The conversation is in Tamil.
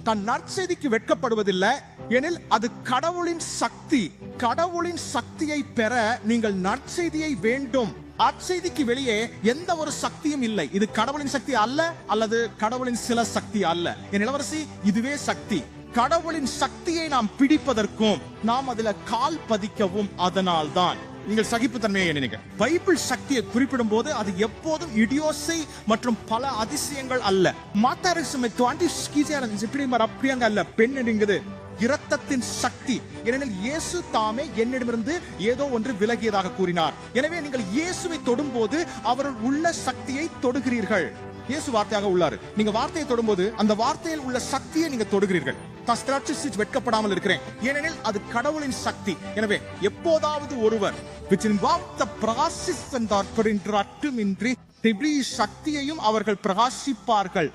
தன் நற்செய்திக்கு வெட்கப்படுவதில்லை, எனில் அது கடவுளின் சக்தி. கடவுளின் சக்தியை பெற நீங்கள் நற்செய்தியை வேண்டும். நற்செய்திக்கு வெளியே எந்த ஒரு சக்தியும் இல்லை. இது கடவுளின் சக்தி அல்ல, அல்லது கடவுளின் சில சக்தி அல்ல. என் இளவரசி, இதுவே சக்தி. கடவுளின் சக்தியை நாம் பிடிப்பதற்கும் நாம் அதுல கால் பதிக்கவும் அதனால்தான். நீங்கள் சகிப்புத்தன்மையை எண்ணுங்க. பைபிள் சக்தியை குறிப்பிடும் போது அது எப்போதும் இடியோசை மற்றும் பல அதிசயங்கள் அல்ல. மாத்தாரிசம் அப்படியாங்க அல்ல. பெண் எடுங்குது இரத்தத்தின் சக்தி. ஏனெனில் இயேசு தாமே என்னிடமிருந்து ஏதோ ஒன்று விலகியதாக கூறினார். எனவே நீங்கள் இயேசுவை தொடும்போது அவருள் உள்ள சக்தியை தொடுகிறீர்கள். இயேசு வார்த்தையாக உள்ளாரு. நீங்க வார்த்தையை தொடும்போது அந்த வார்த்தையில் உள்ள சக்தியை நீங்க தொடுகிறீர்கள். வெட்கப்படாமல் இருக்கிறேன், ஏனெனில் அது கடவுளின் சக்தி. எனவே எப்போதாவது ஒருவர் சக்தியையும் அவர்கள் பிரகாசிப்பார்கள்.